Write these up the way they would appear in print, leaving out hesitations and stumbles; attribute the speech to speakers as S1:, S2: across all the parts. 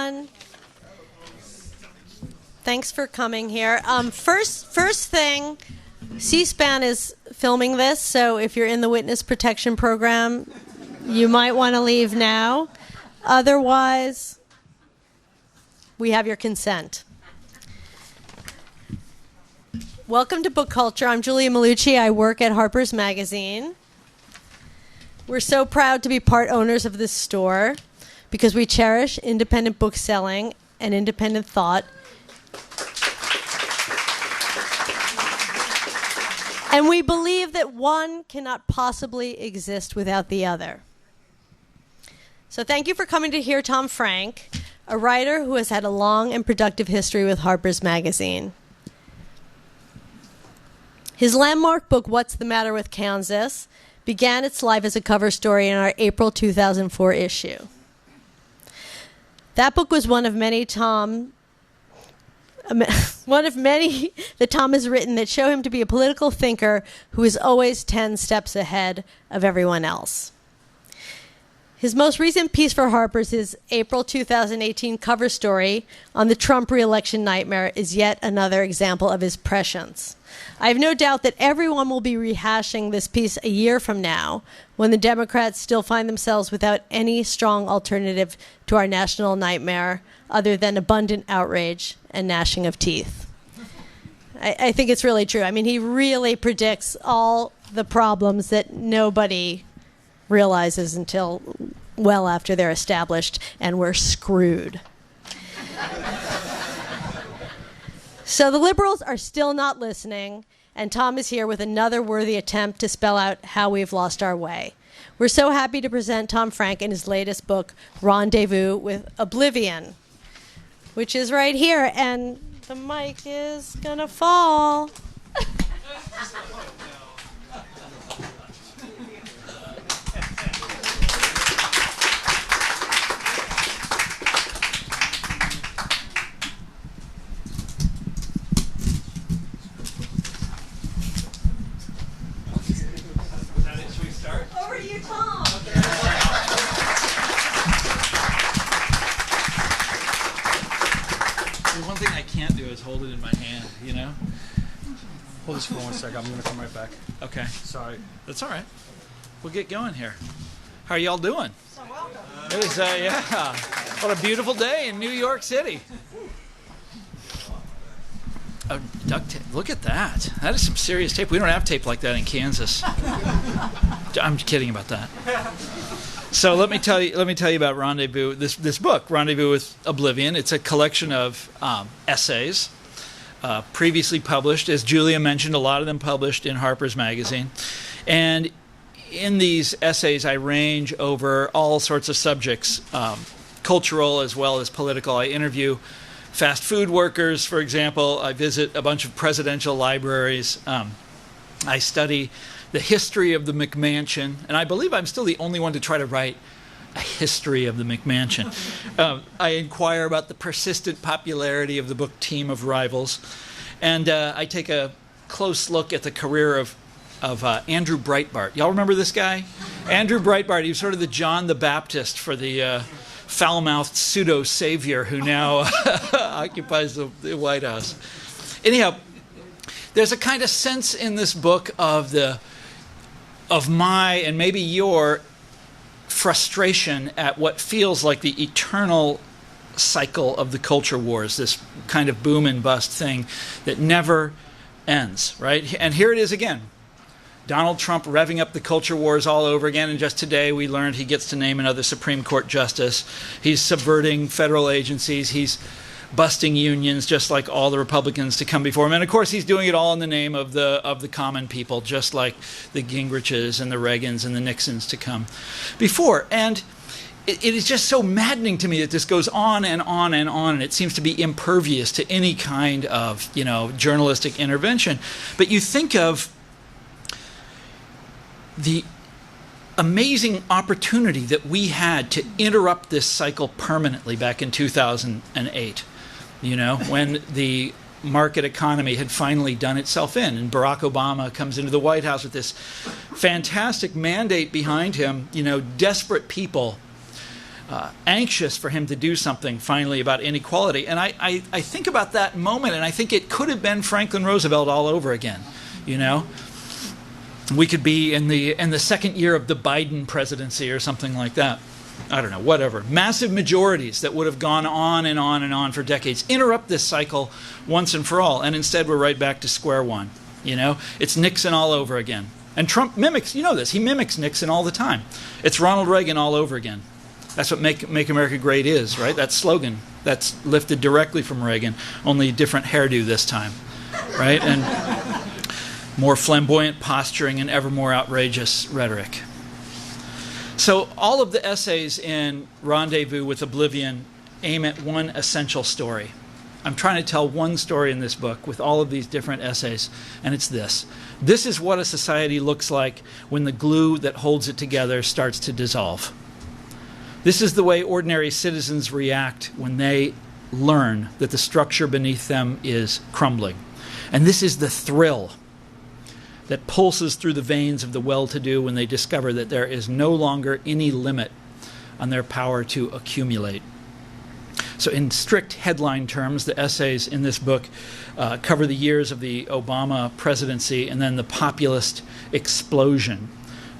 S1: everyone. Thanks for coming here. First thing, C-SPAN is filming this, so if you're in the witness protection program, you might want to leave now. Otherwise, we have your consent. Welcome to Book Culture. I'm Julia Malucci. I work at Harper's Magazine. We're so proud to be part owners of this store because we cherish independent book selling and independent thought. And we believe that one cannot possibly exist without the other. So thank you for coming to hear Tom Frank, a writer who has had a long and productive history with Harper's Magazine. His landmark book, What's the Matter with Kansas, began its life as a cover story in our April 2004 issue. That book was one of many that Tom has written that show him to be a political thinker who is always 10 steps ahead of everyone else. His most recent piece for Harper's, his April 2018 cover story on the Trump re-election nightmare, is yet another example of his prescience. I have no doubt that everyone will be rehashing this piece a year from now when the Democrats still find themselves without any strong alternative to our national nightmare other than abundant outrage and gnashing of teeth. I think it's really true. I mean, he really predicts all the problems that nobody realizes until well after they're established, and we're screwed. So the liberals are still not listening, and Tom is here with another worthy attempt to spell out how we've lost our way. We're so happy to present Tom Frank in his latest book, Rendezvous with Oblivion, which is right here, and the mic is gonna fall. Over to you, Tom.
S2: One thing I can't do is hold it in my hand, you know?
S3: Hold this for 1 second. I'm going to come right back.
S2: Okay.
S3: Sorry.
S2: That's all right. We'll get going here. How are y'all doing?
S1: So welcome.
S2: It is, yeah. What a beautiful day in New York City. Oh, duct tape. Look at that. That is some serious tape. We don't have tape like that in Kansas. I'm kidding about that. So let me tell you about Rendezvous. This book, Rendezvous with Oblivion. It's a collection of essays previously published, as Julia mentioned. A lot of them published in Harper's Magazine, and in these essays, I range over all sorts of subjects, cultural as well as political. I interview fast food workers, for example. I visit a bunch of presidential libraries. I study the history of the McMansion, and I believe I'm still the only one to try to write a history of the McMansion. I inquire about the persistent popularity of the book Team of Rivals, and I take a close look at the career of Andrew Breitbart. Y'all remember this guy? Andrew Breitbart. He was sort of the John the Baptist for the foul-mouthed pseudo-savior who now occupies the White House. Anyhow, there's a kind of sense in this book of my and maybe your frustration at what feels like the eternal cycle of the culture wars, this kind of boom and bust thing that never ends, right? And here it is again. Donald Trump revving up the culture wars all over again, and just today we learned he gets to name another Supreme Court justice. He's subverting federal agencies. He's busting unions, just like all the Republicans to come before him. And of course, he's doing it all in the name of the common people, just like the Gingriches and the Reagans and the Nixons to come before. And it is just so maddening to me that this goes on and on and on, and it seems to be impervious to any kind of, journalistic intervention. But you think of the amazing opportunity that we had to interrupt this cycle permanently back in 2008, when the market economy had finally done itself in, and Barack Obama comes into the White House with this fantastic mandate behind him. Desperate people anxious for him to do something finally about inequality. And I think about that moment, and I think it could have been Franklin Roosevelt all over again. You know, we could be in the second year of the Biden presidency or something like that. I don't know, whatever. Massive majorities that would have gone on and on and on for decades interrupt this cycle once and for all, and instead we're right back to square one. You know, it's Nixon all over again. And Trump mimics, you know this, he mimics Nixon all the time. It's Ronald Reagan all over again. That's what Make America Great is, right? That slogan that's lifted directly from Reagan, only different hairdo this time, right? And more flamboyant posturing and ever more outrageous rhetoric. So all of the essays in Rendezvous with Oblivion aim at one essential story. I'm trying to tell one story in this book with all of these different essays, and it's this. This is what a society looks like when the glue that holds it together starts to dissolve. This is the way ordinary citizens react when they learn that the structure beneath them is crumbling. And this is the thrill that pulses through the veins of the well-to-do when they discover that there is no longer any limit on their power to accumulate. So in strict headline terms, the essays in this book cover the years of the Obama presidency and then the populist explosion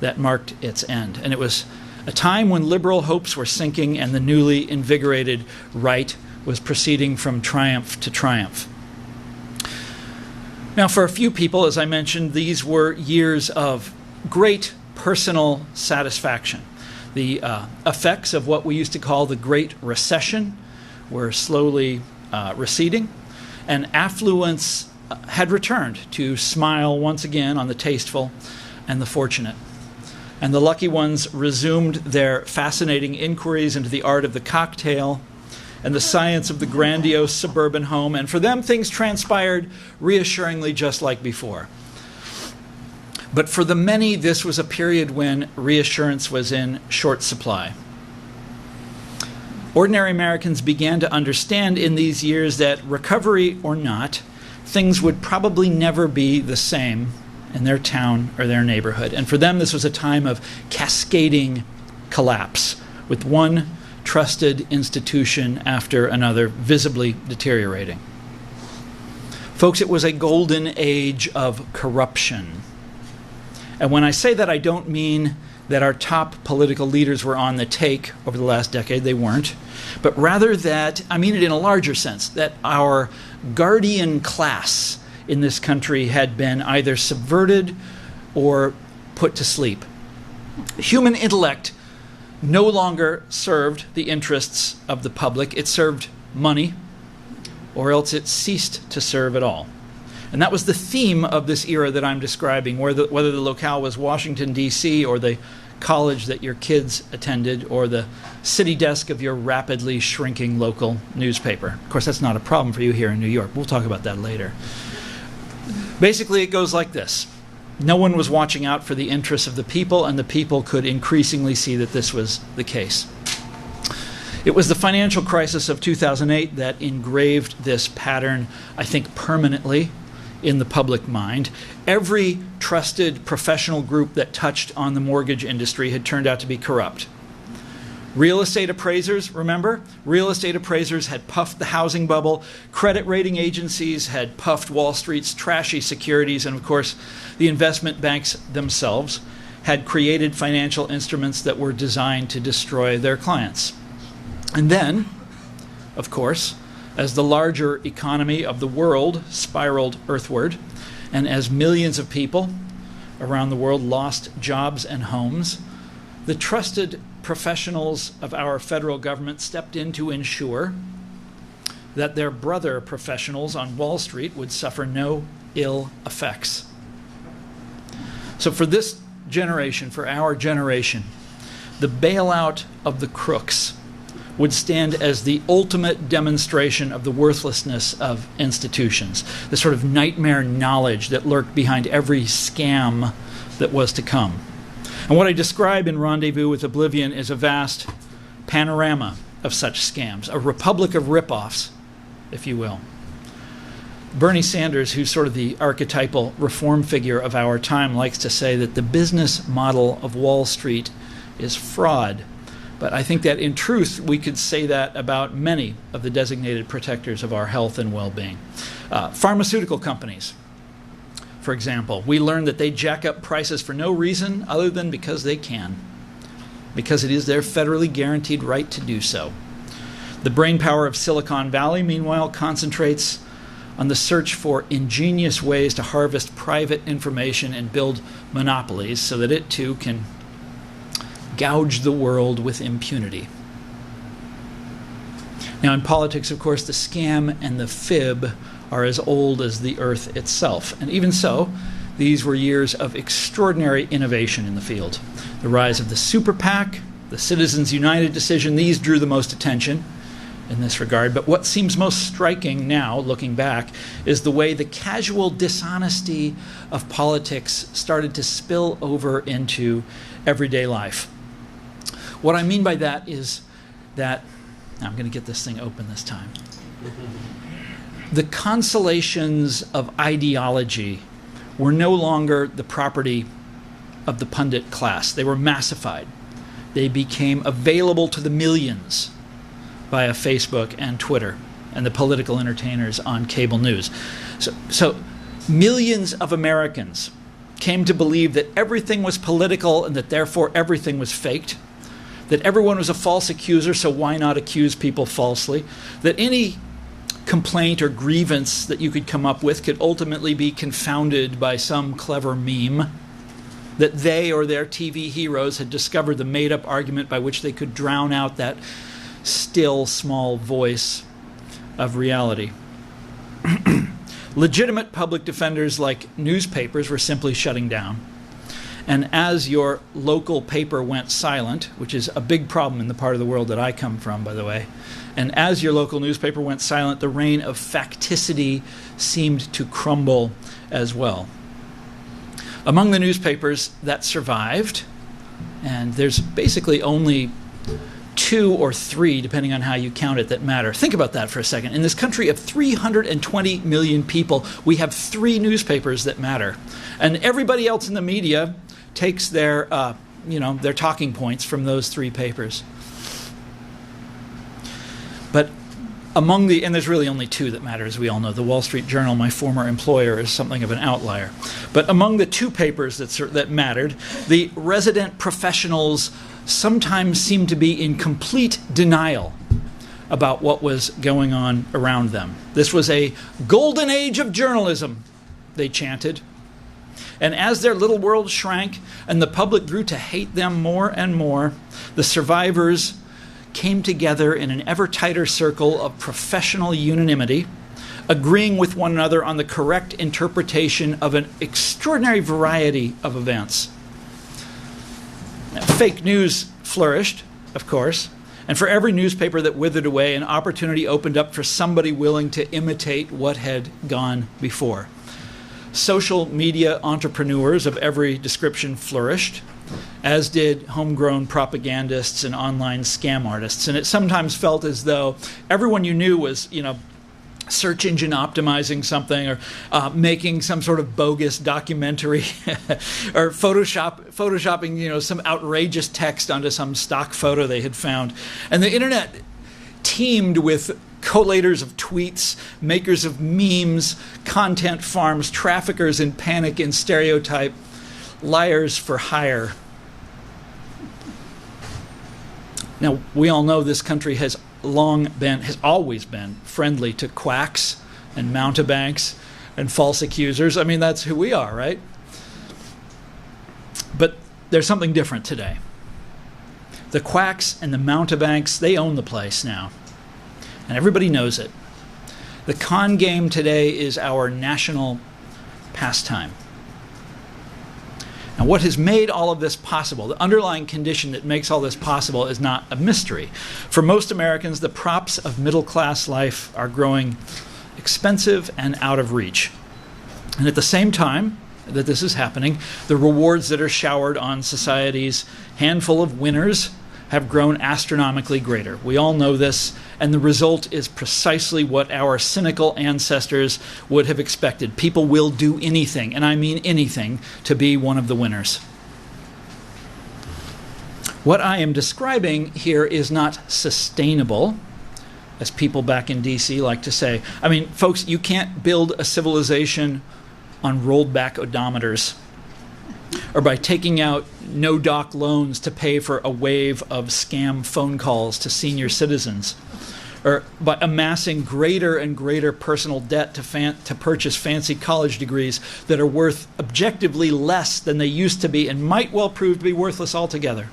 S2: that marked its end. And it was a time when liberal hopes were sinking and the newly invigorated right was proceeding from triumph to triumph. Now, for a few people, as I mentioned, these were years of great personal satisfaction. The effects of what we used to call the Great Recession were slowly receding, and affluence had returned to smile once again on the tasteful and the fortunate. And the lucky ones resumed their fascinating inquiries into the art of the cocktail and the science of the grandiose suburban home, and for them things transpired reassuringly just like before. But for the many, this was a period when reassurance was in short supply. Ordinary Americans began to understand in these years that, recovery or not, things would probably never be the same in their town or their neighborhood. And for them, this was a time of cascading collapse, with one trusted institution after another visibly deteriorating. Folks, it was a golden age of corruption. And when I say that, I don't mean that our top political leaders were on the take over the last decade. They weren't. But rather that, I mean it in a larger sense, that our guardian class in this country had been either subverted or put to sleep. Human intellect no longer served the interests of the public. It served money, or else it ceased to serve at all. And that was the theme of this era that I'm describing, whether the locale was Washington, D.C., or the college that your kids attended, or the city desk of your rapidly shrinking local newspaper. Of course, that's not a problem for you here in New York. We'll talk about that later. Basically, it goes like this. No one was watching out for the interests of the people, and the people could increasingly see that this was the case. It was the financial crisis of 2008 that engraved this pattern, I think, permanently in the public mind. Every trusted professional group that touched on the mortgage industry had turned out to be corrupt. Real estate appraisers, remember? Real estate appraisers had puffed the housing bubble. Credit rating agencies had puffed Wall Street's trashy securities. And of course, the investment banks themselves had created financial instruments that were designed to destroy their clients. And then, of course, as the larger economy of the world spiraled earthward, and as millions of people around the world lost jobs and homes, the trusted professionals of our federal government stepped in to ensure that their brother professionals on Wall Street would suffer no ill effects. So for this generation, for our generation, the bailout of the crooks would stand as the ultimate demonstration of the worthlessness of institutions, the sort of nightmare knowledge that lurked behind every scam that was to come. And what I describe in Rendezvous with Oblivion is a vast panorama of such scams, a republic of ripoffs, if you will. Bernie Sanders, who's sort of the archetypal reform figure of our time, likes to say that the business model of Wall Street is fraud, But I think that in truth, we could say that about many of the designated protectors of our health and well-being. Pharmaceutical companies, for example, we learned that they jack up prices for no reason other than because they can, because it is their federally guaranteed right to do so. The brainpower of Silicon Valley, meanwhile, concentrates on the search for ingenious ways to harvest private information and build monopolies so that it too can gouge the world with impunity. Now, in politics, of course, the scam and the fib are as old as the earth itself. And even so, these were years of extraordinary innovation in the field. The rise of the super PAC, the Citizens United decision, these drew the most attention in this regard. But what seems most striking now, looking back, is the way the casual dishonesty of politics started to spill over into everyday life. What I mean by that is that, now I'm going to get this thing open this time. The consolations of ideology were no longer the property of the pundit class. They were massified. They became available to the millions via Facebook and Twitter and the political entertainers on cable news. So millions of Americans came to believe that everything was political and that therefore everything was faked, that everyone was a false accuser, so why not accuse people falsely, that any complaint or grievance that you could come up with could ultimately be confounded by some clever meme, that they or their TV heroes had discovered the made-up argument by which they could drown out that still small voice of reality. Legitimate public defenders like newspapers were simply shutting down. And as your local paper went silent, which is a big problem in the part of the world that I come from, by the way, and as your local newspaper went silent, the reign of facticity seemed to crumble as well. Among the newspapers that survived, and there's basically only 2 or 3, depending on how you count it, that matter. Think about that for a second. In this country of 320 million people, we have 3 newspapers that matter. And everybody else in the media takes their talking points from those 3 papers. But among and there's really only 2 that matter, as we all know. The Wall Street Journal, my former employer, is something of an outlier. But among the 2 papers that mattered, the resident professionals sometimes seemed to be in complete denial about what was going on around them. This was a golden age of journalism, they chanted. And as their little world shrank and the public grew to hate them more and more, the survivors came together in an ever tighter circle of professional unanimity, agreeing with one another on the correct interpretation of an extraordinary variety of events. Now, fake news flourished, of course, and for every newspaper that withered away, an opportunity opened up for somebody willing to imitate what had gone before. Social media entrepreneurs of every description flourished, as did homegrown propagandists and online scam artists. And it sometimes felt as though everyone you knew was, search engine optimizing something or making some sort of bogus documentary or photoshopping, some outrageous text onto some stock photo they had found. And the internet teemed with collators of tweets, makers of memes, content farms, traffickers in panic and stereotype, liars for hire. Now, we all know this country has always been friendly to quacks and mountebanks and false accusers. I mean, that's who we are, right? But there's something different today. The quacks and the mountebanks, they own the place now. And everybody knows it. The con game today is our national pastime. And what has made all of this possible, the underlying condition that makes all this possible, is not a mystery. For most Americans, the props of middle-class life are growing expensive and out of reach. And at the same time that this is happening, the rewards that are showered on society's handful of winners have grown astronomically greater. We all know this, and the result is precisely what our cynical ancestors would have expected. People will do anything, and I mean anything, to be one of the winners. What I am describing here is not sustainable, as people back in DC like to say. I mean, folks, you can't build a civilization on rolled back odometers or by taking out no-doc loans to pay for a wave of scam phone calls to senior citizens, or by amassing greater and greater personal debt to purchase fancy college degrees that are worth objectively less than they used to be and might well prove to be worthless altogether.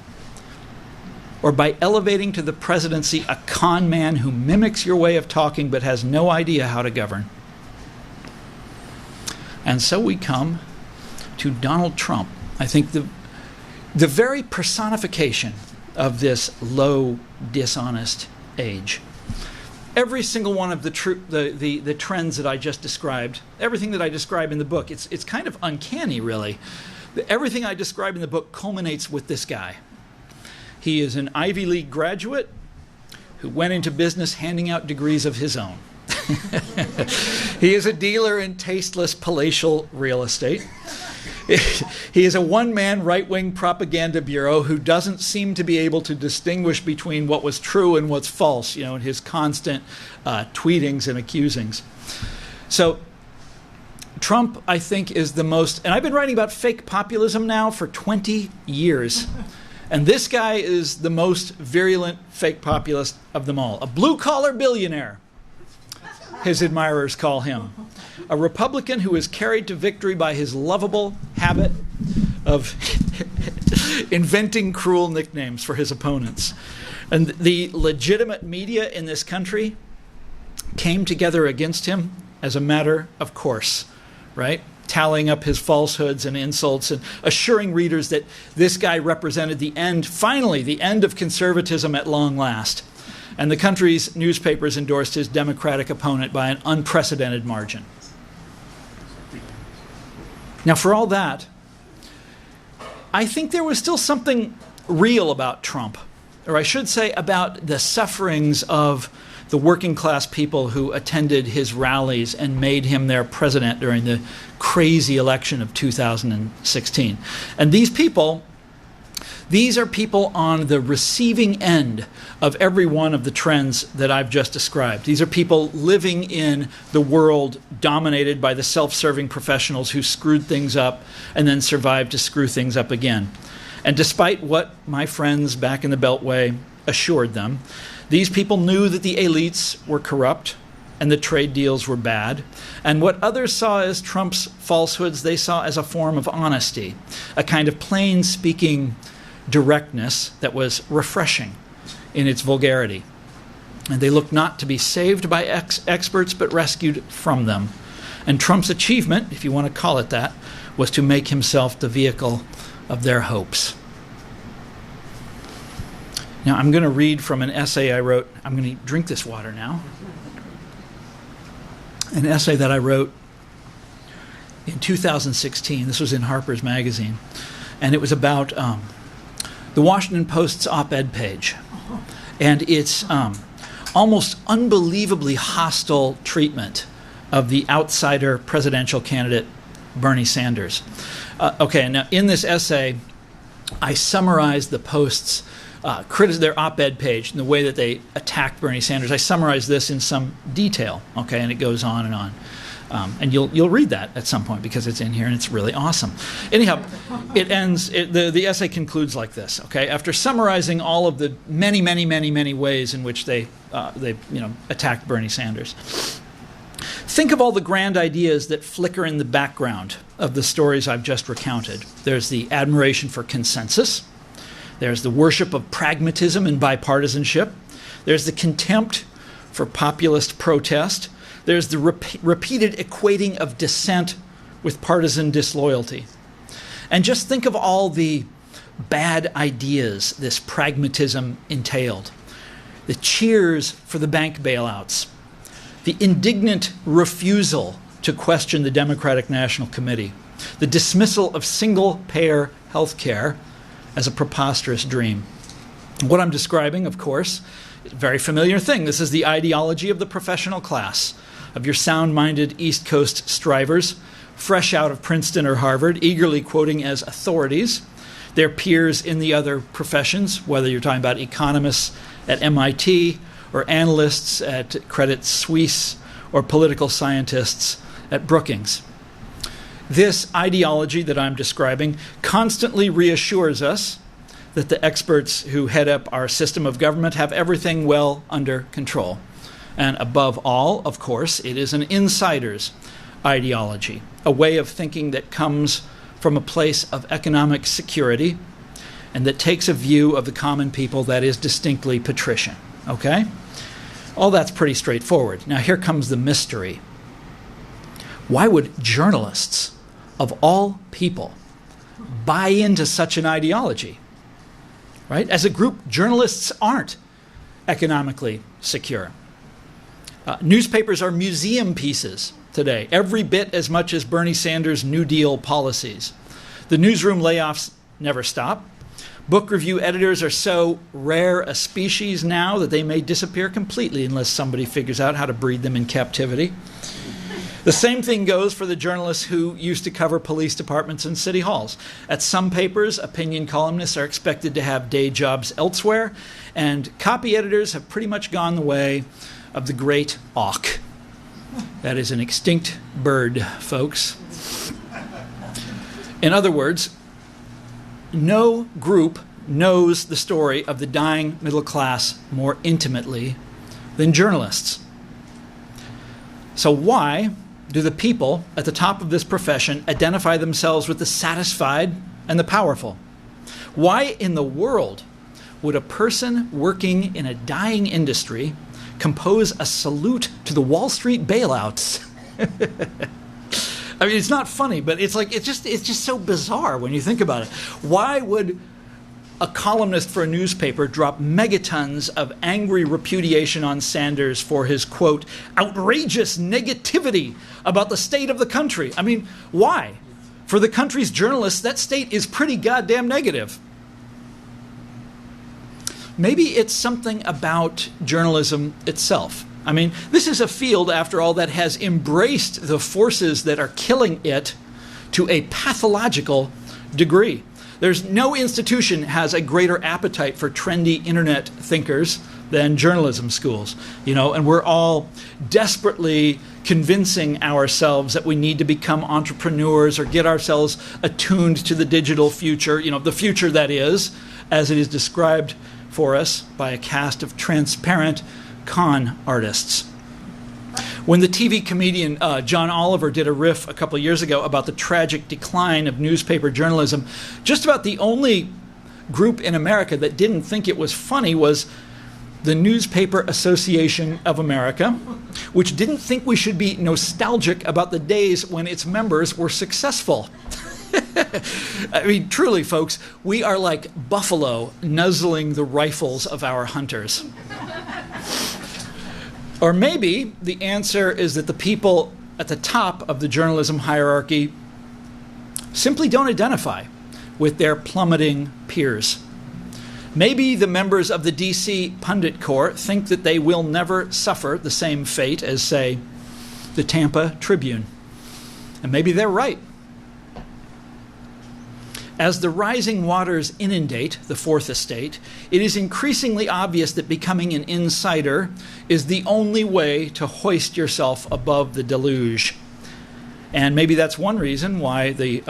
S2: Or by elevating to the presidency a con man who mimics your way of talking but has no idea how to govern. And so we come to Donald Trump. I think the very personification of this low, dishonest age. Every single one of the trends that I just described, everything that I describe in the book, it's kind of uncanny, really. Everything I describe in the book culminates with this guy. He is an Ivy League graduate who went into business handing out degrees of his own. He is a dealer in tasteless palatial real estate. He is a one-man right-wing propaganda bureau who doesn't seem to be able to distinguish between what was true and what's false, in his constant tweetings and accusings. So Trump, I think, is the most, and I've been writing about fake populism now for 20 years. And this guy is the most virulent fake populist of them all. A blue-collar billionaire, his admirers call him. A Republican who is carried to victory by his lovable habit of inventing cruel nicknames for his opponents. And the legitimate media in this country came together against him as a matter of course, right? Tallying up his falsehoods and insults and assuring readers that this guy represented the end, finally, the end of conservatism at long last. And the country's newspapers endorsed his Democratic opponent by an unprecedented margin. Now, for all that, I think there was still something real about Trump, or I should say about the sufferings of the working class people who attended his rallies and made him their president during the crazy election of 2016. And these are people on the receiving end of every one of the trends that I've just described. These are people living in the world dominated by the self-serving professionals who screwed things up and then survived to screw things up again. And despite what my friends back in the Beltway assured them, these people knew that the elites were corrupt and the trade deals were bad. And what others saw as Trump's falsehoods, they saw as a form of honesty, a kind of plain-speaking directness that was refreshing in its vulgarity. And they looked not to be saved by experts, but rescued from them. And Trump's achievement, if you want to call it that, was to make himself the vehicle of their hopes. Now, I'm going to read from an essay I wrote. I'm going to drink this water now. An essay that I wrote in 2016. This was in Harper's Magazine. And it was about the Washington Post's op-ed page. And its almost unbelievably hostile treatment of the outsider presidential candidate, Bernie Sanders. Okay, now in this essay, I summarized the Post's their op-ed page and the way that they attacked Bernie Sanders. I summarized this in some detail, okay, and it goes on and on. And you'll read that at some point because it's in here and it's really awesome. Anyhow, it ends. The essay concludes like this. Okay, after summarizing all of the many ways in which they attacked Bernie Sanders. Think of all the grand ideas that flicker in the background of the stories I've just recounted. There's the admiration for consensus. There's the worship of pragmatism and bipartisanship. There's the contempt for populist protest. There's the repeated equating of dissent with partisan disloyalty. And just think of all the bad ideas this pragmatism entailed. The cheers for the bank bailouts. The indignant refusal to question the Democratic National Committee. The dismissal of single-payer health care as a preposterous dream. What I'm describing, of course, is a very familiar thing. This is the ideology of the professional class, of your sound-minded East Coast strivers, fresh out of Princeton or Harvard, eagerly quoting as authorities their peers in the other professions, whether you're talking about economists at MIT or analysts at Credit Suisse or political scientists at Brookings. This ideology that I'm describing constantly reassures us that the experts who head up our system of government have everything well under control. And above all, of course, it is an insider's ideology, a way of thinking that comes from a place of economic security and that takes a view of the common people that is distinctly patrician. Okay? All that's pretty straightforward. Now here comes the mystery. Why would journalists, of all people, buy into such an ideology? Right? As a group, journalists aren't economically secure. Newspapers are museum pieces today, every bit as much as Bernie Sanders' New Deal policies. The newsroom layoffs never stop. Book review editors are so rare a species now that they may disappear completely unless somebody figures out how to breed them in captivity. The same thing goes for the journalists who used to cover police departments and city halls. At some papers, opinion columnists are expected to have day jobs elsewhere, and copy editors have pretty much gone the way of the great auk. That is an extinct bird, folks. In other words, no group knows the story of the dying middle class more intimately than journalists. So why do the people at the top of this profession identify themselves with the satisfied and the powerful? Why in the world would a person working in a dying industry compose a salute to the Wall Street bailouts? I mean, it's not funny, but it's just so bizarre when you think about it. Why would a columnist for a newspaper drop megatons of angry repudiation on Sanders for his, quote, outrageous negativity about the state of the country? I mean, why? For the country's journalists, that state is pretty goddamn negative. Maybe it's something about journalism itself. I mean, this is a field, after all, that has embraced the forces that are killing it to a pathological degree. There's no institution has a greater appetite for trendy internet thinkers than journalism schools, and we're all desperately convincing ourselves that we need to become entrepreneurs or get ourselves attuned to the digital future, the future that is, as it is described for us by a cast of transparent con artists. When the TV comedian John Oliver did a riff a couple of years ago about the tragic decline of newspaper journalism, just about the only group in America that didn't think it was funny was the Newspaper Association of America, which didn't think we should be nostalgic about the days when its members were successful. I mean, truly, folks, we are like buffalo nuzzling the rifles of our hunters. Or maybe the answer is that the people at the top of the journalism hierarchy simply don't identify with their plummeting peers. Maybe the members of the DC Pundit Corps think that they will never suffer the same fate as, say, the Tampa Tribune. And maybe they're right. As the rising waters inundate the Fourth Estate, it is increasingly obvious that becoming an insider is the only way to hoist yourself above the deluge. And maybe that's one reason why the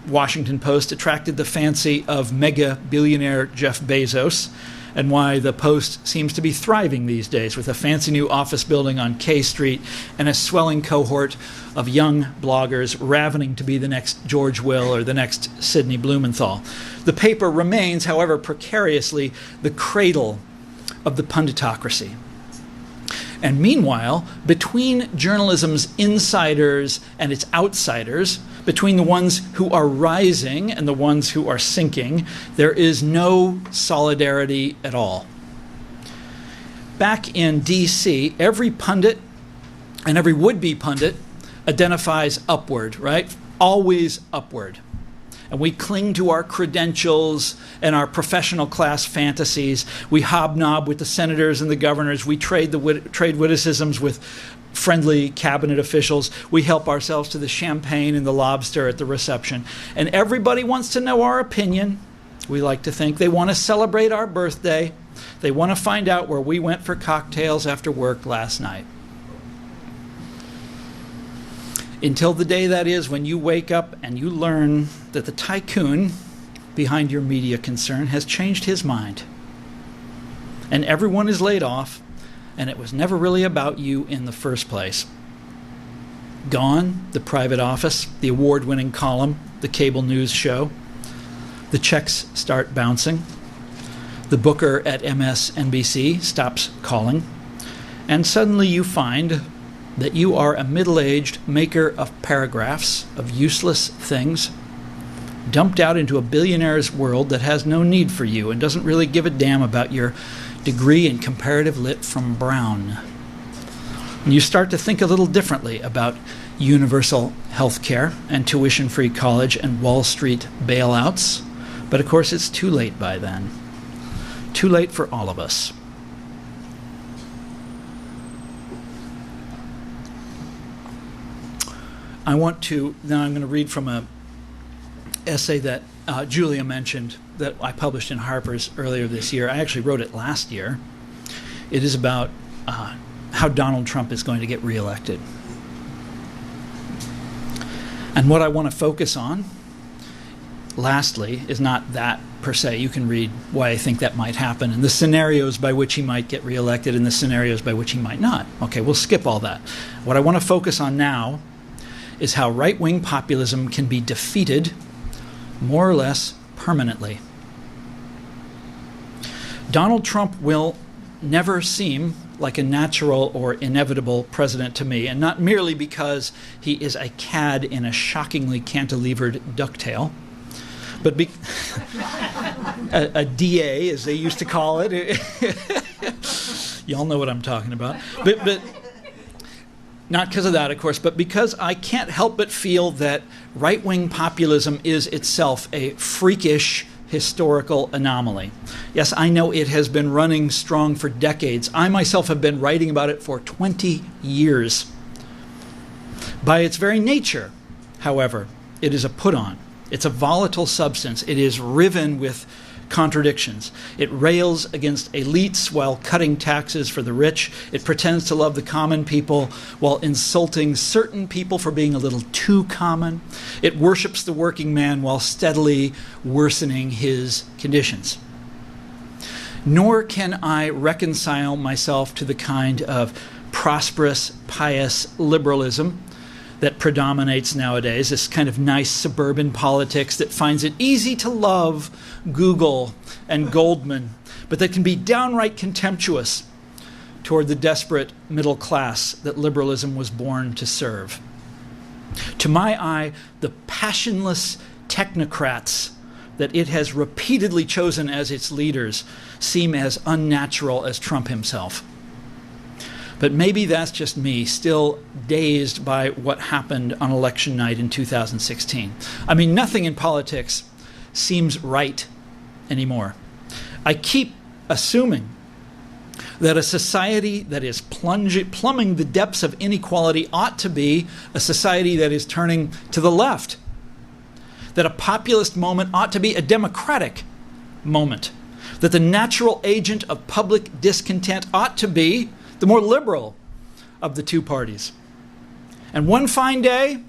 S2: Washington Post attracted the fancy of mega billionaire Jeff Bezos, and why the Post seems to be thriving these days with a fancy new office building on K Street and a swelling cohort of young bloggers ravening to be the next George Will or the next Sidney Blumenthal. The paper remains, however, precariously the cradle of the punditocracy. And meanwhile, between journalism's insiders and its outsiders, between the ones who are rising and the ones who are sinking, there is no solidarity at all. Back in DC, every pundit and every would-be pundit identifies upward, right? Always upward. And we cling to our credentials and our professional class fantasies. We hobnob with the senators and the governors. We trade witticisms with friendly cabinet officials. We help ourselves to the champagne and the lobster at the reception. And everybody wants to know our opinion, we like to think. They want to celebrate our birthday. They want to find out where we went for cocktails after work last night. Until the day, that is, when you wake up and you learn that the tycoon behind your media concern has changed his mind. And everyone is laid off, and it was never really about you in the first place. Gone, the private office, the award-winning column, the cable news show. The checks start bouncing. The booker at MSNBC stops calling. And suddenly you find that you are a middle-aged maker of paragraphs, of useless things, dumped out into a billionaire's world that has no need for you and doesn't really give a damn about your degree in comparative lit from Brown. And you start to think a little differently about universal health care and tuition-free college and Wall Street bailouts. But of course, it's too late by then. Too late for all of us. I'm going to read from an essay that Julia mentioned that I published in Harper's earlier this year. I actually wrote it last year. It is about how Donald Trump is going to get reelected. And what I want to focus on, lastly, is not that per se. You can read why I think that might happen and the scenarios by which he might get reelected and the scenarios by which he might not. Okay, we'll skip all that. What I want to focus on now is how right-wing populism can be defeated more or less permanently. Donald Trump will never seem like a natural or inevitable president to me, and not merely because he is a cad in a shockingly cantilevered ducktail, but a DA, as they used to call it. Y'all know what I'm talking about. But not because of that, of course, but because I can't help but feel that right-wing populism is itself a freakish historical anomaly. Yes, I know it has been running strong for decades. I myself have been writing about it for 20 years. By its very nature, however, it is a put-on. It's a volatile substance. It is riven with contradictions. It rails against elites while cutting taxes for the rich. It pretends to love the common people while insulting certain people for being a little too common. It worships the working man while steadily worsening his conditions. Nor can I reconcile myself to the kind of prosperous, pious liberalism that predominates nowadays, this kind of nice suburban politics that finds it easy to love Google and Goldman, but that can be downright contemptuous toward the desperate middle class that liberalism was born to serve. To my eye, the passionless technocrats that it has repeatedly chosen as its leaders seem as unnatural as Trump himself. But maybe that's just me, still dazed by what happened on election night in 2016. I mean, nothing in politics seems right anymore. I keep assuming that a society that is plumbing the depths of inequality ought to be a society that is turning to the left. That a populist moment ought to be a democratic moment. That the natural agent of public discontent ought to be the more liberal of the two parties. And one fine day,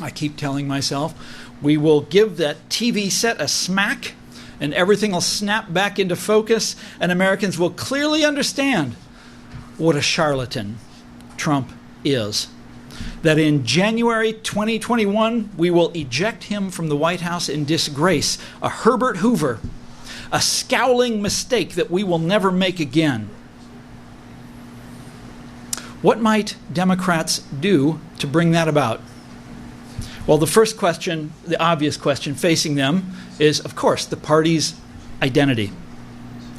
S2: I keep telling myself, we will give that TV set a smack and everything will snap back into focus and Americans will clearly understand what a charlatan Trump is. That in January 2021, we will eject him from the White House in disgrace, a Herbert Hoover, a scowling mistake that we will never make again. What might Democrats do to bring that about? Well, the first question, the obvious question facing them is, of course, the party's identity.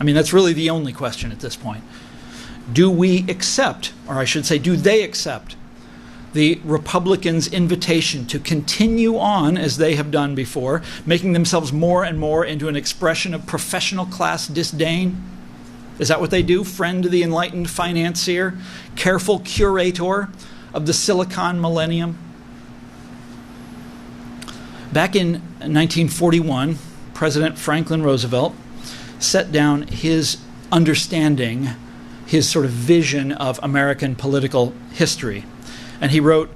S2: I mean, that's really the only question at this point. Do we accept, or I should say, do they accept the Republicans' invitation to continue on as they have done before, making themselves more and more into an expression of professional class disdain? Is that what they do? Friend to the enlightened financier, careful curator of the Silicon Millennium. Back in 1941, President Franklin Roosevelt set down his understanding, his sort of vision of American political history. And he wrote,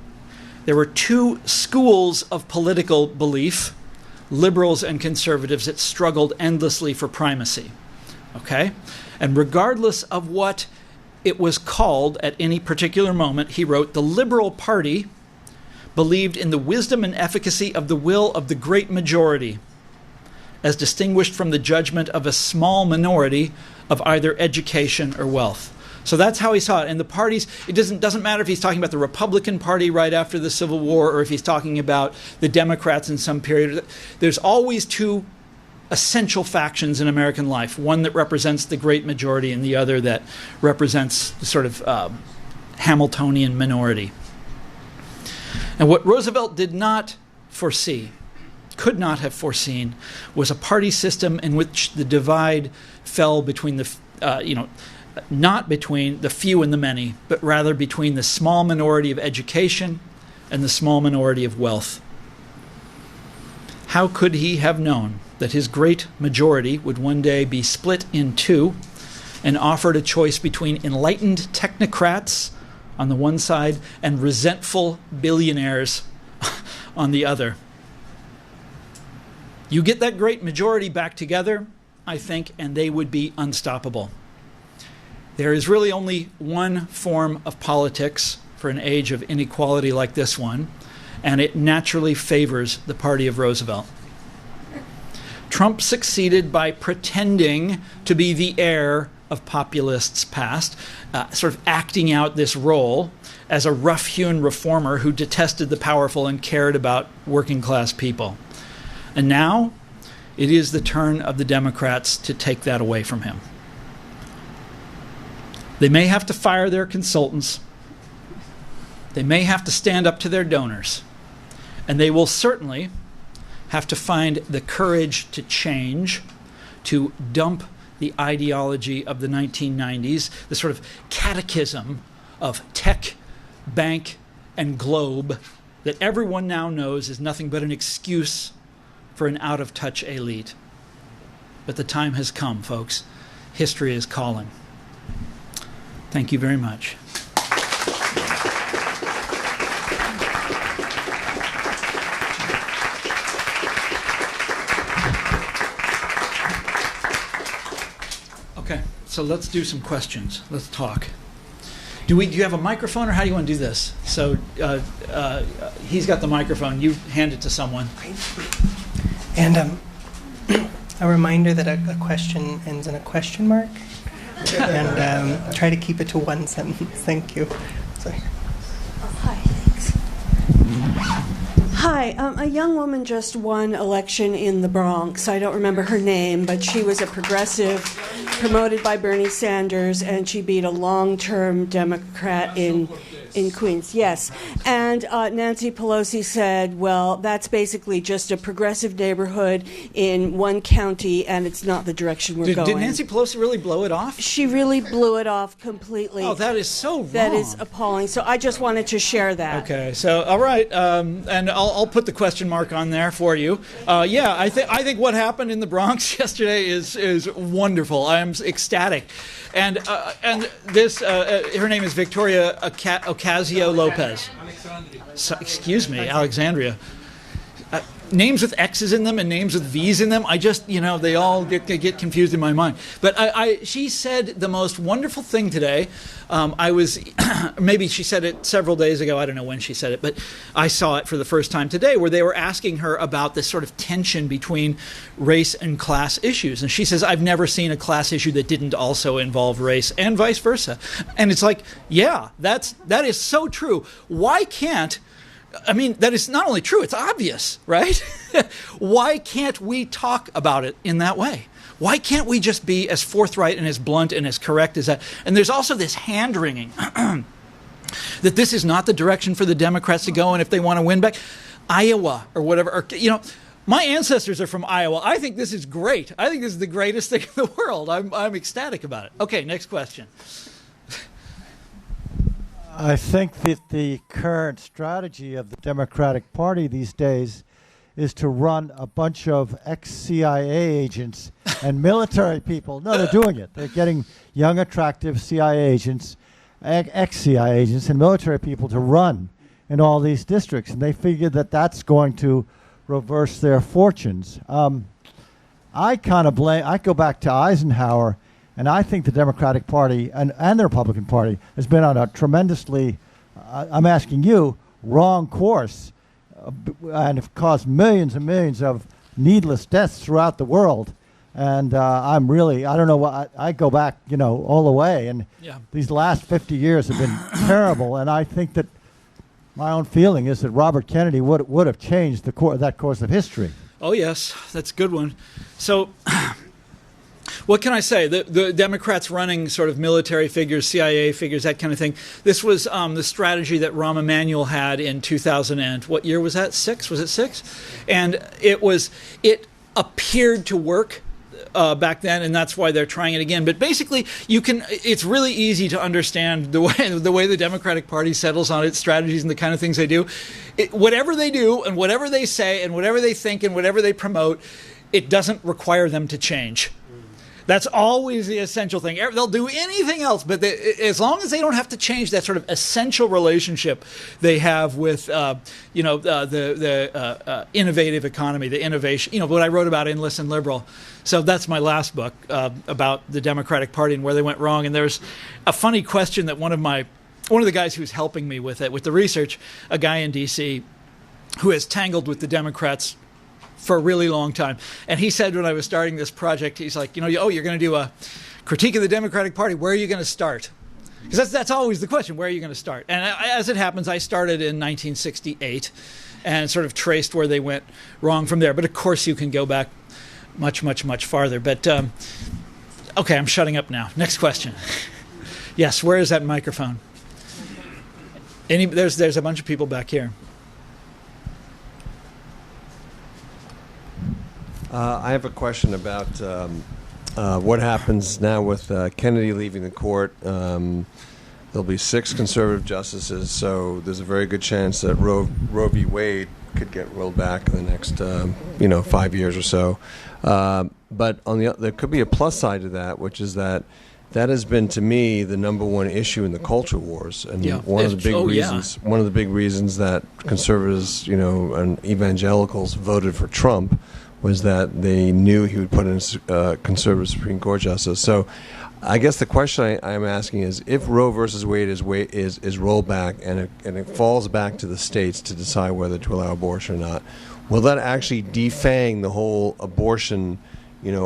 S2: there were two schools of political belief, liberals and conservatives, that struggled endlessly for primacy. Okay? And regardless of what it was called at any particular moment, he wrote, the Liberal Party believed in the wisdom and efficacy of the will of the great majority, as distinguished from the judgment of a small minority of either education or wealth. So that's how he saw it. And the parties, it doesn't matter if he's talking about the Republican Party right after the Civil War or if he's talking about the Democrats in some period. There's always two essential factions in American life, one that represents the great majority and the other that represents the sort of Hamiltonian minority. And what Roosevelt did not foresee, could not have foreseen, was a party system in which the divide fell between the, not between the few and the many, but rather between the small minority of education and the small minority of wealth. How could he have known that his great majority would one day be split in two and offered a choice between enlightened technocrats on the one side and resentful billionaires on the other? You get that great majority back together, I think, and they would be unstoppable. There is really only one form of politics for an age of inequality like this one, and it naturally favors the party of Roosevelt. Trump succeeded by pretending to be the heir of populists past, sort of acting out this role as a rough-hewn reformer who detested the powerful and cared about working-class people. And now it is the turn of the Democrats to take that away from him. They may have to fire their consultants. They may have to stand up to their donors. And they will certainly have to find the courage to change, to dump the ideology of the 1990s, the sort of catechism of tech, bank, and globe that everyone now knows is nothing but an excuse for an out-of-touch elite. But the time has come, folks. History is calling. Thank you very much. Okay, so let's do some questions. Let's talk. Do you have a microphone, or how do you want to do this? So he's got the microphone. You hand it to someone.
S4: And a reminder that a question ends in a question mark. And try to keep it to one sentence. Thank you. Sorry.
S5: Hi, thanks. Hi, a young woman just won election in the Bronx. I don't remember her name, but she was a progressive promoted by Bernie Sanders, and she beat a long-term Democrat in Queens. Yes. And Nancy Pelosi said, well, that's basically just a progressive neighborhood in one county, and it's not the direction we're going.
S2: Did Nancy Pelosi really blow it off?
S5: She really blew it off completely.
S2: Oh, that is so wrong.
S5: That is appalling. So I just wanted to share that.
S2: Okay. So, all right. And I'll put the question mark on there for you. Yeah, I think what happened in the Bronx yesterday is wonderful. I'm ecstatic. And this, her name is Victoria Ocasio-Lopez. So, excuse me, Alexandria. Names with X's in them and names with V's in them, I just, they all get confused in my mind. But she said the most wonderful thing today. Maybe she said it several days ago. I don't know when she said it, but I saw it for the first time today, where they were asking her about this sort of tension between race and class issues. And she says, I've never seen a class issue that didn't also involve race, and vice versa. And it's like, yeah, that is so true. Why can't, that is not only true, it's obvious, right? Why can't we talk about it in that way? Why can't we just be as forthright and as blunt and as correct as that? And there's also this hand-wringing that this is not the direction for the Democrats to go, and if they want to win back Iowa or whatever, or, my ancestors are from Iowa. I think this is great. I think this is the greatest thing in the world. I'm ecstatic about it. Okay, next question.
S6: I think that the current strategy of the Democratic Party these days is to run a bunch of ex-CIA agents and military people. No, they're doing it. They're getting young, attractive CIA agents, ex-CIA agents, and military people to run in all these districts, and they figure that that's going to reverse their fortunes. I kind of blame. I go back to Eisenhower, and I think the Democratic Party and the Republican Party has been on a tremendously, I'm asking you, wrong course, and have caused millions and millions of needless deaths throughout the world. And I'm really, I don't know what, I go back, all the way. And these last 50 years have been terrible. And I think that my own feeling is that Robert Kennedy would have changed that course of history.
S2: Oh, yes, that's a good one. So what can I say? The Democrats running sort of military figures, CIA figures, that kind of thing. This was the strategy that Rahm Emanuel had in 2000 and what year was that? 6? Was it 6? And it appeared to work back then, and that's why they're trying it again. But basically, it's really easy to understand the way the Democratic Party settles on its strategies and the kind of things they do. Whatever they do and whatever they say and whatever they think and whatever they promote, it doesn't require them to change. That's always the essential thing. They'll do anything else, but as long as they don't have to change that sort of essential relationship they have with, the innovative economy, the innovation. What I wrote about in Listen Liberal. So that's my last book about the Democratic Party and where they went wrong. And there's a funny question that one of the guys who's helping me with the research, a guy in D.C. who has tangled with the Democrats for a really long time. And he said when I was starting this project, he's like, you're going to do a critique of the Democratic Party. Where are you going to start? Because that's always the question. Where are you going to start? And as it happens, I started in 1968 and sort of traced where they went wrong from there. But of course, you can go back much, much, much farther. But okay, I'm shutting up now. Next question. Yes, where is that microphone? There's a bunch of people back here.
S7: I have a question about what happens now with Kennedy leaving the court. There'll be 6 conservative justices, so there's a very good chance that Roe v. Wade could get rolled back in the next 5 years or so. But there could be a plus side to that, which is that has been, to me, the number one issue in the culture wars, and one of the big reasons that conservatives, and evangelicals voted for Trump was that they knew he would put in a conservative Supreme Court justice. So I guess the question I'm asking is, if Roe versus Wade is rolled back and it falls back to the states to decide whether to allow abortion or not, will that actually defang the whole abortion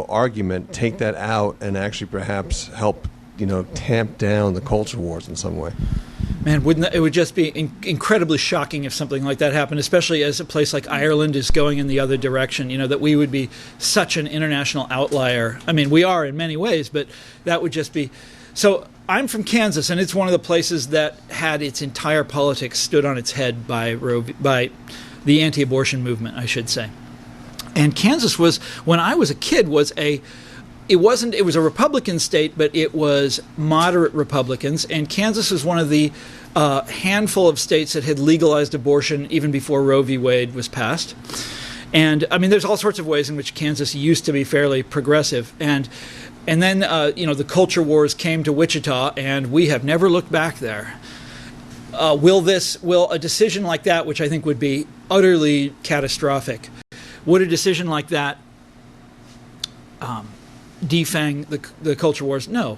S7: argument, take that out, and actually perhaps help tamp down the culture wars in some way?
S2: Man, it would just be incredibly shocking if something like that happened, especially as a place like Ireland is going in the other direction, that we would be such an international outlier. I mean, we are in many ways, but that would just be... So I'm from Kansas, and it's one of the places that had its entire politics stood on its head by the anti-abortion movement, I should say. And Kansas was, when I was a kid, it was a Republican state, but it was moderate Republicans, and Kansas was one of the handful of states that had legalized abortion even before Roe v. Wade was passed. And I mean, there's all sorts of ways in which Kansas used to be fairly progressive, and then the culture wars came to Wichita, and we have never looked back there. Will a decision like that, which I think would be utterly catastrophic, would a decision like that defang the culture wars? No.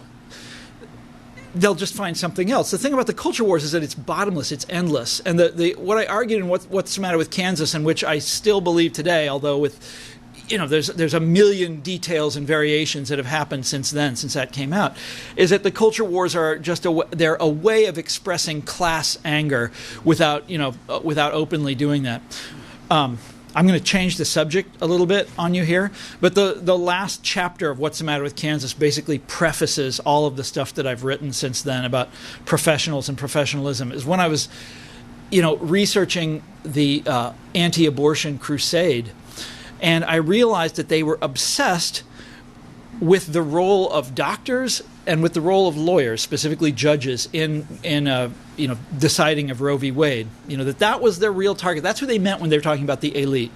S2: They'll just find something else. The thing about the culture wars is that it's bottomless, it's endless. And what I argued in what's the matter with Kansas, and which I still believe today, although with there's a million details and variations that have happened since that came out, is that the culture wars are just they're a way of expressing class anger without openly doing that. I'm going to change the subject a little bit on you here, but the last chapter of What's the Matter with Kansas basically prefaces all of the stuff that I've written since then about professionals and professionalism. Is when I was, researching the anti-abortion crusade, and I realized that they were obsessed with the role of doctors and with the role of lawyers, specifically judges, in deciding of Roe v. Wade. That was their real target. That's who they meant when they were talking about the elite.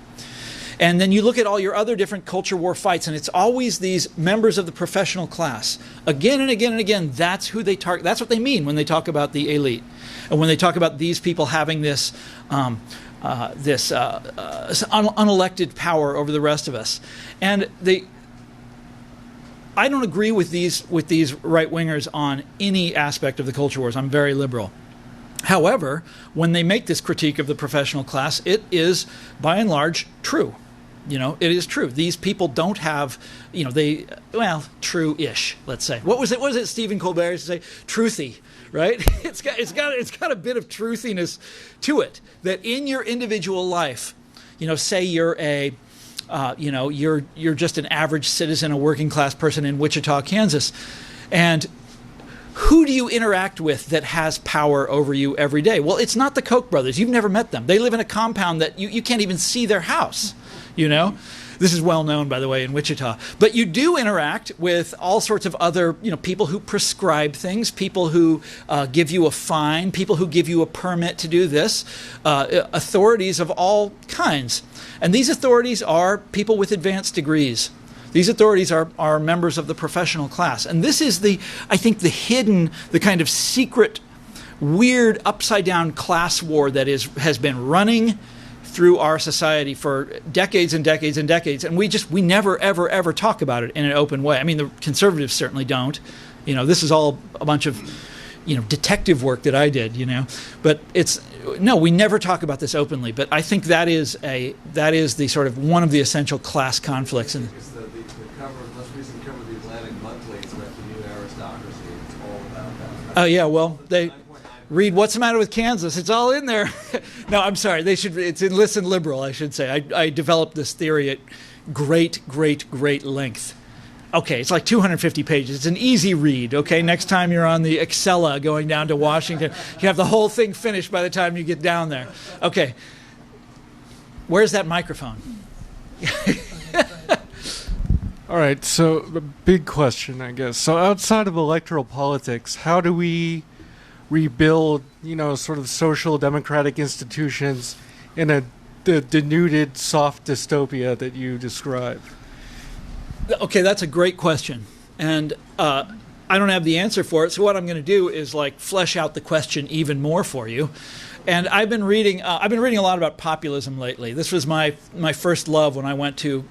S2: And then you look at all your other different culture war fights, and it's always these members of the professional class. Again and again and again, that's who they target. That's what they mean when they talk about the elite. And when they talk about these people having this unelected power over the rest of us. And I don't agree with these right-wingers on any aspect of the culture wars. I'm very liberal. However, when they make this critique of the professional class, it is, by and large, true. It is true. These people don't have, true-ish, let's say. What was it Stephen Colbert used to say? Truthy, right? It's got a bit of truthiness to it. That in your individual life, say you're you're just an average citizen, a working class person in Wichita, Kansas, and who do you interact with that has power over you every day? Well, it's not the Koch brothers. You've never met them. They live in a compound that you can't even see their house, This is well known, by the way, in Wichita. But you do interact with all sorts of other, people who prescribe things, people who give you a fine, people who give you a permit to do this, authorities of all kinds. And these authorities are people with advanced degrees. These authorities are members of the professional class. And this is the kind of secret, weird, upside-down class war that has been running through our society for decades and decades and decades. And we never, ever, ever talk about it in an open way. I mean, the conservatives certainly don't. This is all a bunch of, detective work that I did, But we never talk about this openly. But I think that is the sort of one of the essential class conflicts. And
S7: most recent cover of the Atlantic Monthly is about the new aristocracy. It's all about that.
S2: Oh yeah, well they read What's the Matter with Kansas? It's all in there. No, I'm sorry. It's in Listen Liberal, I should say. I developed this theory at great length. Okay, it's like 250 pages. It's an easy read. Okay, next time you're on the Excella going down to Washington, you have the whole thing finished by the time you get down there. Okay, where's that microphone?
S8: All right, so the big question, I guess. So outside of electoral politics, how do we rebuild, sort of social democratic institutions in the denuded soft dystopia that you describe?
S2: Okay, that's a great question. And I don't have the answer for it, so what I'm going to do is flesh out the question even more for you. And I've been reading a lot about populism lately. This was my first love when I went to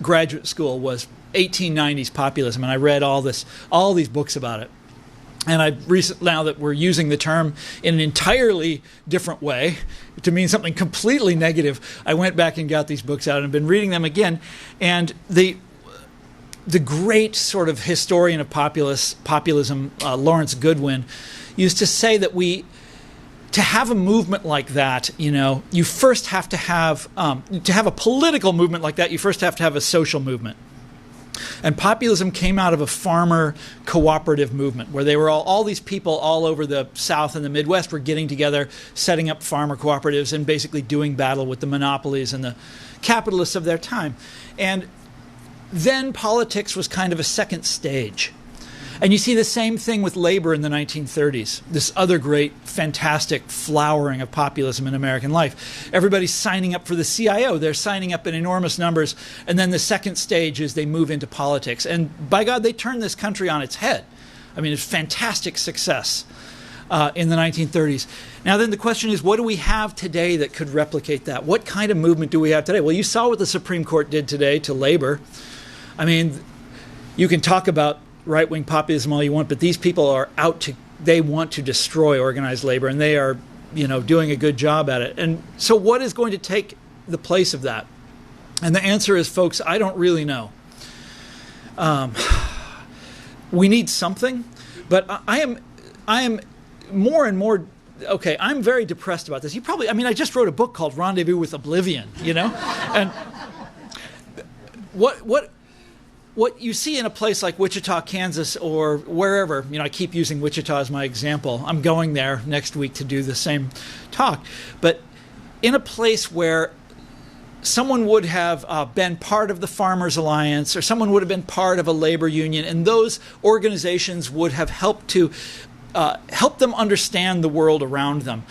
S2: graduate school, was 1890s populism, and I read all these books about it. And now that we're using the term in an entirely different way to mean something completely negative, I went back and got these books out and have been reading them again. And the great sort of historian of populism, Lawrence Goodwin, used to say that to have a movement like that, you first have to have a political movement like that, you first have to have a social movement. And populism came out of a farmer cooperative movement where they were all these people all over the South and the Midwest were getting together, setting up farmer cooperatives and basically doing battle with the monopolies and the capitalists of their time. And then politics was kind of a second stage. And you see the same thing with labor in the 1930s, this other great, fantastic flowering of populism in American life. Everybody's signing up for the CIO. They're signing up in enormous numbers. And then the second stage is they move into politics. And by God, they turn this country on its head. I mean, it's fantastic success in the 1930s. Now then the question is, what do we have today that could replicate that? What kind of movement do we have today? Well, you saw what the Supreme Court did today to labor. I mean, you can talk about right-wing populism all you want, but these people they want to destroy organized labor, and they are, doing a good job at it. And so what is going to take the place of that? And the answer is, folks, I don't really know. We need something, but I am more and more, okay, I'm very depressed about this. I just wrote a book called Rendezvous with Oblivion, and what you see in a place like Wichita, Kansas, or wherever, I keep using Wichita as my example. I'm going there next week to do the same talk. But in a place where someone would have been part of the Farmers Alliance, or someone would have been part of a labor union, and those organizations would have helped to help them understand the world around them.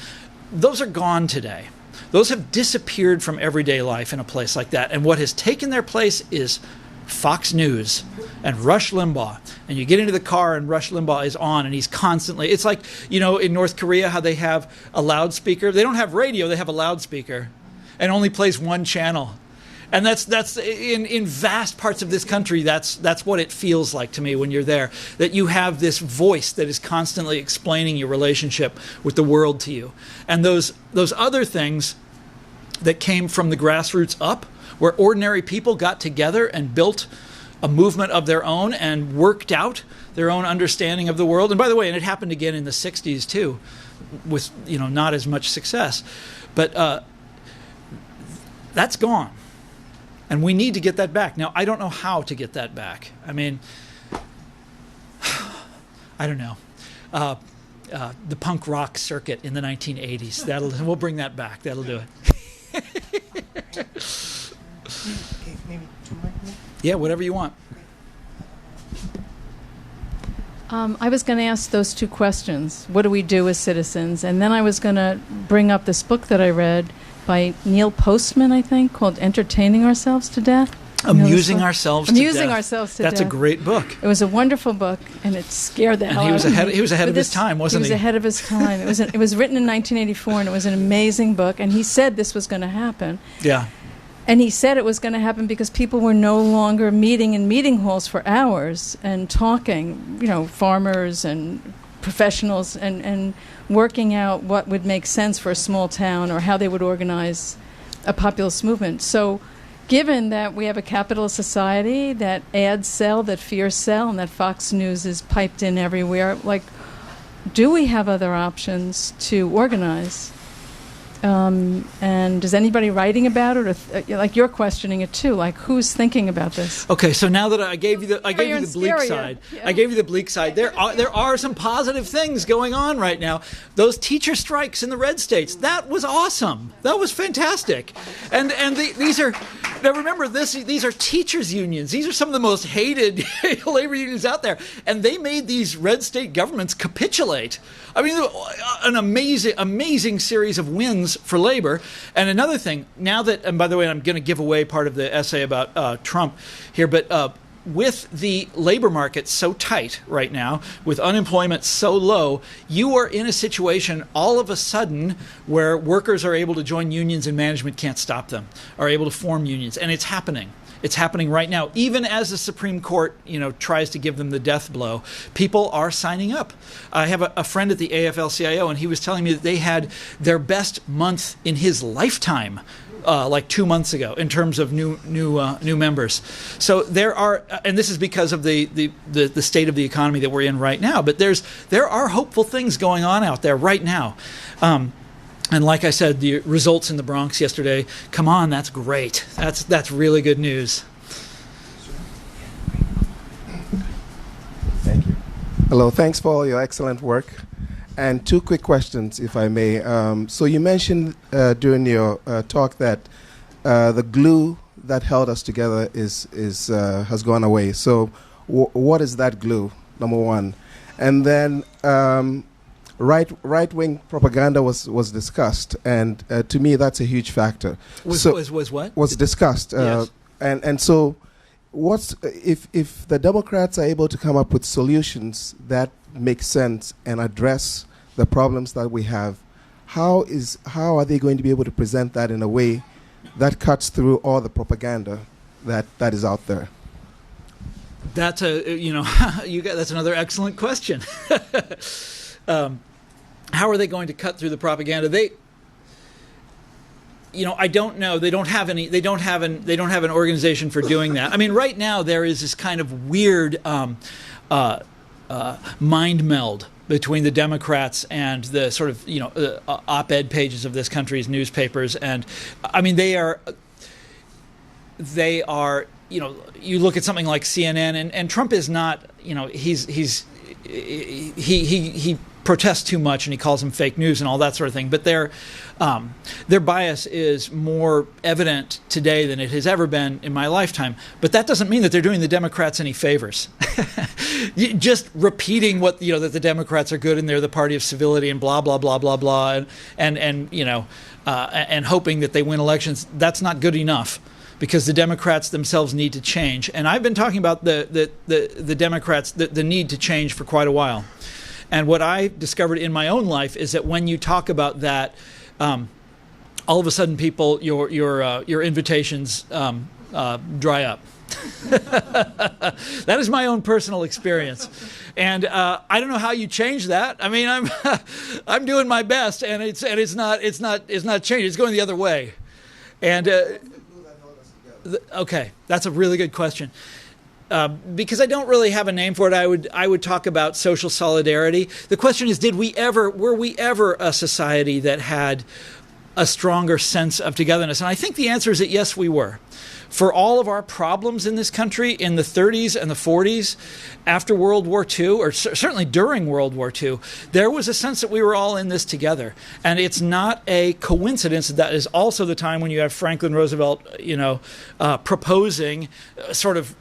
S2: Those are gone today. Those have disappeared from everyday life in a place like that. And what has taken their place is Fox News and Rush Limbaugh. And you get into the car and Rush Limbaugh is on and he's constantly, it's like, in North Korea how they have a loudspeaker. They don't have radio, they have a loudspeaker and only plays one channel. And that's in vast parts of this country, that's what it feels like to me when you're there, that you have this voice that is constantly explaining your relationship with the world to you. And those other things that came from the grassroots up, where ordinary people got together and built a movement of their own and worked out their own understanding of the world. And by the way, and it happened again in the 60s too, with not as much success. But that's gone. And we need to get that back. Now, I don't know how to get that back. I mean, I don't know. The punk rock circuit in the 1980s. We'll bring that back. That'll do it.
S4: Okay, maybe 2 more minutes?
S2: Yeah, whatever you want.
S9: I was going to ask those two questions. What do we do as citizens? And then I was going to bring up this book that I read by Neil Postman, I think, called Entertaining Ourselves to Death.
S2: Amusing Ourselves to Death.
S9: Amusing Ourselves to Death.
S2: That's a great book.
S9: It was a wonderful book, and it scared the hell out of me.
S2: He was ahead of his time, wasn't he?
S9: He was ahead of his time. It was written in 1984, and it was an amazing book, and he said this was going to happen.
S2: Yeah.
S9: And he said it was going to happen because people were no longer meeting in meeting halls for hours and talking, farmers and professionals, and working out what would make sense for a small town or how they would organize a populist movement. So given that we have a capitalist society, that ads sell, that fears sell, and that Fox News is piped in everywhere, do we have other options to organize? And is anybody writing about it, or you're questioning it too? Who's thinking about this?
S2: Okay, so now that I gave you the bleak side,
S9: yeah.
S2: I gave you the bleak side. There are some positive things going on right now. Those teacher strikes in the red states, that was awesome. That was fantastic. And these are, now remember this, these are teachers unions. These are some of the most hated labor unions out there, and they made these red state governments capitulate. I mean, an amazing series of wins for labor. And another thing, now that, and by the way, I'm going to give away part of the essay about Trump here, but with the labor market so tight right now, with unemployment so low, you are in a situation all of a sudden where workers are able to join unions and management can't stop them, are able to form unions. And it's happening. It's happening right now. Even as the Supreme Court, tries to give them the death blow, people are signing up. I have a friend at the AFL-CIO, and he was telling me that they had their best month in his lifetime, 2 months ago, in terms of new members. So there are, and this is because of the state of the economy that we're in right now. But there are hopeful things going on out there right now. And like I said, the results in the Bronx yesterday, come on, that's great. That's really good news.
S10: Thank you. Hello, thanks for all your excellent work. And 2 quick questions, if I may. So you mentioned during your talk that the glue that held us together has gone away. So what is that glue, number one? And then right-wing propaganda was discussed, and to me that's a huge factor.
S2: Was what?
S10: Was discussed.
S2: Yes.
S10: And so what's if the Democrats are able to come up with solutions that make sense and address the problems that we have, how are they going to be able to present that in a way that cuts through all the propaganda that is out there?
S2: That's that's another excellent question. How are they going to cut through the propaganda? I don't know. They don't have an organization for doing that. I mean, right now there is this kind of weird mind meld between the Democrats and the sort of op-ed pages of this country's newspapers, and I mean they are. You look at something like CNN, and Trump is not. He protest too much, and he calls them fake news and all that sort of thing. But their bias is more evident today than it has ever been in my lifetime. But that doesn't mean that they're doing the Democrats any favors. Just repeating what that the Democrats are good and they're the party of civility and blah blah blah blah blah, and hoping that they win elections. That's not good enough, because the Democrats themselves need to change. And I've been talking about the Democrats, the need to change for quite a while. And what I discovered in my own life is that when you talk about that, all of a sudden your invitations dry up. That is my own personal experience, and I don't know how you change that. I mean, I'm doing my best, and it's not changing. It's going the other way. And okay, that's a really good question. Because I don't really have a name for it, I would talk about social solidarity. The question is, were we ever a society that had a stronger sense of togetherness? And I think the answer is that yes, we were. For all of our problems in this country in the 30s and the 40s, after World War II, or certainly during World War II, there was a sense that we were all in this together. And it's not a coincidence that is also the time when you have Franklin Roosevelt, proposing sort of,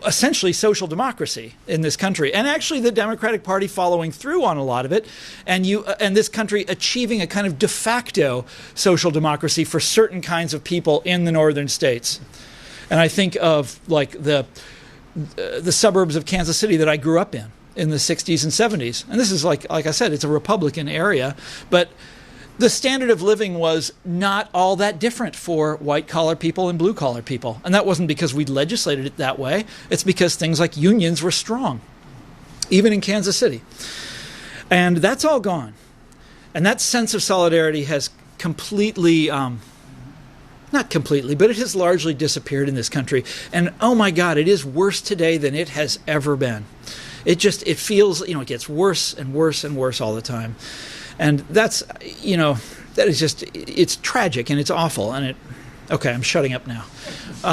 S2: essentially social democracy in this country, and actually the Democratic Party following through on a lot of it, and this country achieving a kind of de facto social democracy for certain kinds of people in the northern states. And I think of like the suburbs of Kansas City that I grew up in the 60s and 70s. And this is like I said, it's a Republican area, but the standard of living was not all that different for white-collar people and blue-collar people. And that wasn't because we legislated it that way. It's because things like unions were strong, even in Kansas City. And that's all gone. And that sense of solidarity has completely, not completely, but it has largely disappeared in this country. And oh my God, it is worse today than it has ever been. It feels, it gets worse and worse and worse all the time. And that is just, it's tragic and it's awful. And okay, I'm shutting up now.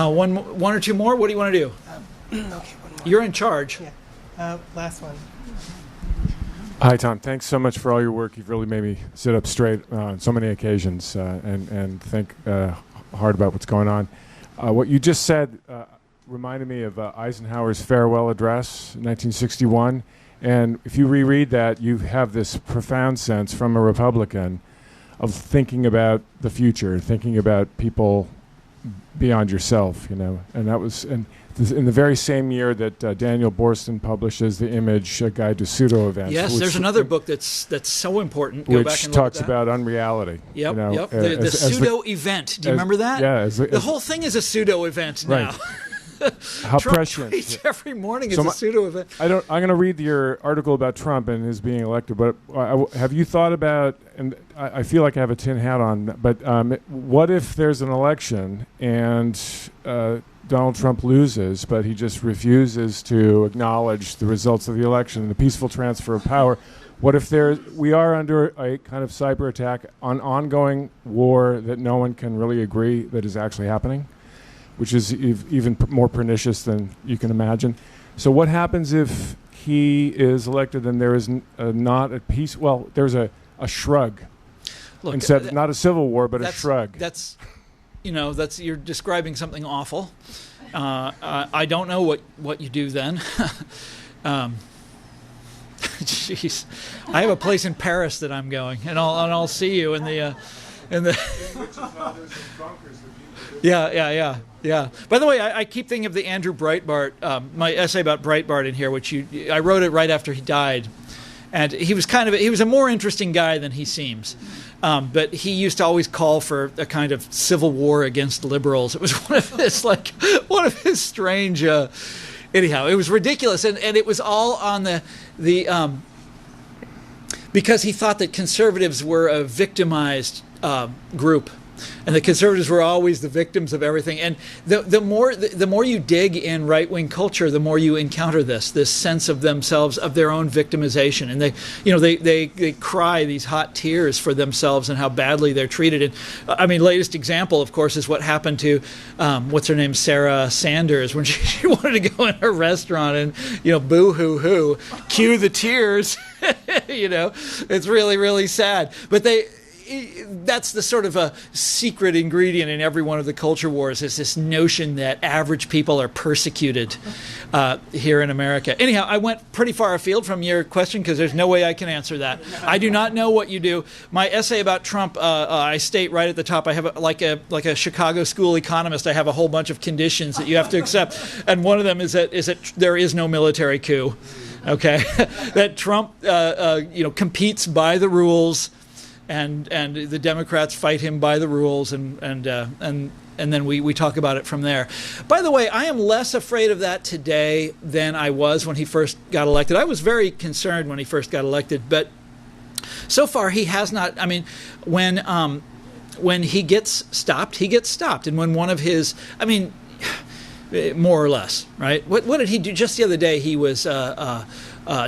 S2: One or two more? What do you want to do?
S4: Okay, one more.
S2: You're in charge.
S4: Yeah. Last one.
S11: Hi, Tom. Thanks so much for all your work. You've really made me sit up straight on so many occasions and think hard about what's going on. What you just said reminded me of Eisenhower's farewell address, 1961. And if you reread that, you have this profound sense from a Republican of thinking about the future, thinking about people beyond yourself, And that was in the very same year that Daniel Boorstin publishes The Image, A Guide to Pseudo-Events.
S2: Yes, there's another book that's so important. Go
S11: which
S2: back and
S11: talks
S2: look at that.
S11: about unreality.
S2: Yep, the pseudo-event. Do you remember that?
S11: Yeah.
S2: The whole thing is a pseudo-event now.
S11: Right. How
S2: Trump
S11: prescient.
S2: tweets every morning is a pseudo-event.
S11: I'm going to read your article about Trump and his being elected, but have you thought about, and I feel like I have a tin hat on, but what if there's an election and Donald Trump loses, but he just refuses to acknowledge the results of the election and the peaceful transfer of power? What if we are under a kind of cyber attack, an ongoing war that no one can really agree that is actually happening, which is even more pernicious than you can imagine? So what happens if he is elected and there is not a peace? Well, there's a shrug.
S2: Look,
S11: instead, not a civil war, but a shrug.
S2: That's you're describing something awful. I don't know what you do then. Jeez, I have a place in Paris that I'm going, and I'll see you in the. Yeah. By the way, I keep thinking of the Andrew Breitbart, my essay about Breitbart in here, which I wrote it right after he died, and he was a more interesting guy than he seems, but he used to always call for a kind of civil war against liberals. It was one of his strange. Anyhow, it was ridiculous, and it was all on the because he thought that conservatives were a victimized group. And the conservatives were always the victims of everything. And the more you dig in right-wing culture, the more you encounter this sense of themselves, of their own victimization. And they cry these hot tears for themselves and how badly they're treated. And I mean, latest example, of course, is what happened to what's her name, Sarah Sanders, when she wanted to go in her restaurant and boo-hoo-hoo, cue the tears. It's really, really sad. But that's the sort of a secret ingredient in every one of the culture wars, is this notion that average people are persecuted here in America. Anyhow, I went pretty far afield from your question because there's no way I can answer that. I do not know what you do. My essay about Trump, I state right at the top, I have like a Chicago school economist, I have a whole bunch of conditions that you have to accept. And one of them is that there is no military coup. Okay, that Trump competes by the rules. And the Democrats fight him by the rules, and then we talk about it from there. By the way, I am less afraid of that today than I was when he first got elected. I was very concerned when he first got elected, but so far he has not. I mean, when he gets stopped, and when one of his, more or less, right? What did he do? Just the other day, he was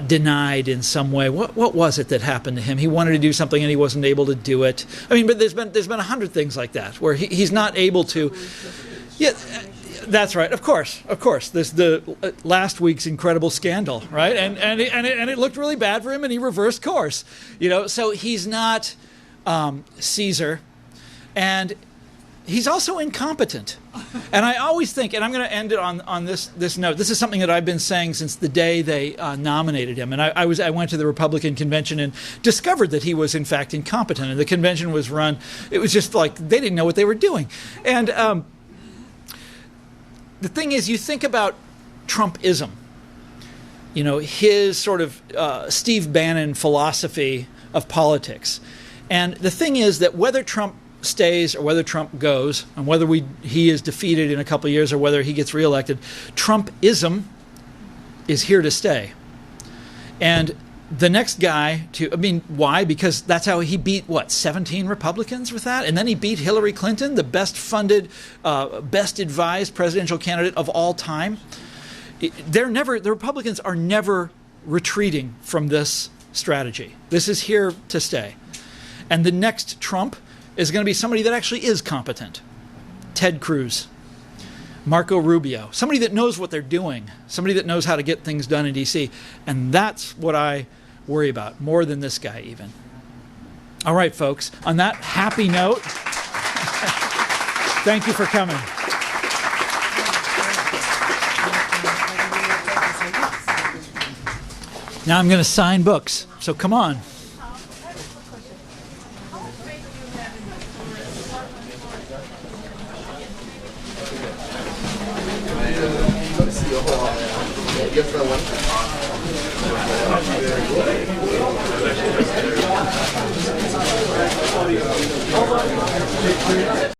S2: denied in some way. What was it that happened to him? He wanted to do something and he wasn't able to do it. But there's been 100 things like that where he's not able to. Yeah, that's right. Of course. There's the last week's incredible scandal, right? And it looked really bad for him, and he reversed course. So he's not Caesar, and he's also incompetent. And I always think, and I'm going to end it on this note. This is something that I've been saying since the day they nominated him. And I went to the Republican convention and discovered that he was in fact incompetent. And the convention was run. It was just like they didn't know what they were doing. And the thing is, you think about Trumpism. His sort of Steve Bannon philosophy of politics. And the thing is that whether Trump stays or whether Trump goes, and whether he is defeated in a couple of years or whether he gets reelected, Trumpism is here to stay. And the next guy why? Because that's how he beat 17 Republicans with that, and then he beat Hillary Clinton, the best funded, best advised presidential candidate of all time. The Republicans are never retreating from this strategy. This is here to stay. And the next Trump is going to be somebody that actually is competent. Ted Cruz, Marco Rubio, somebody that knows what they're doing, somebody that knows how to get things done in D.C. And that's what I worry about, more than this guy even. All right, folks, on that happy note, thank you for coming. Now I'm going to sign books, so come on.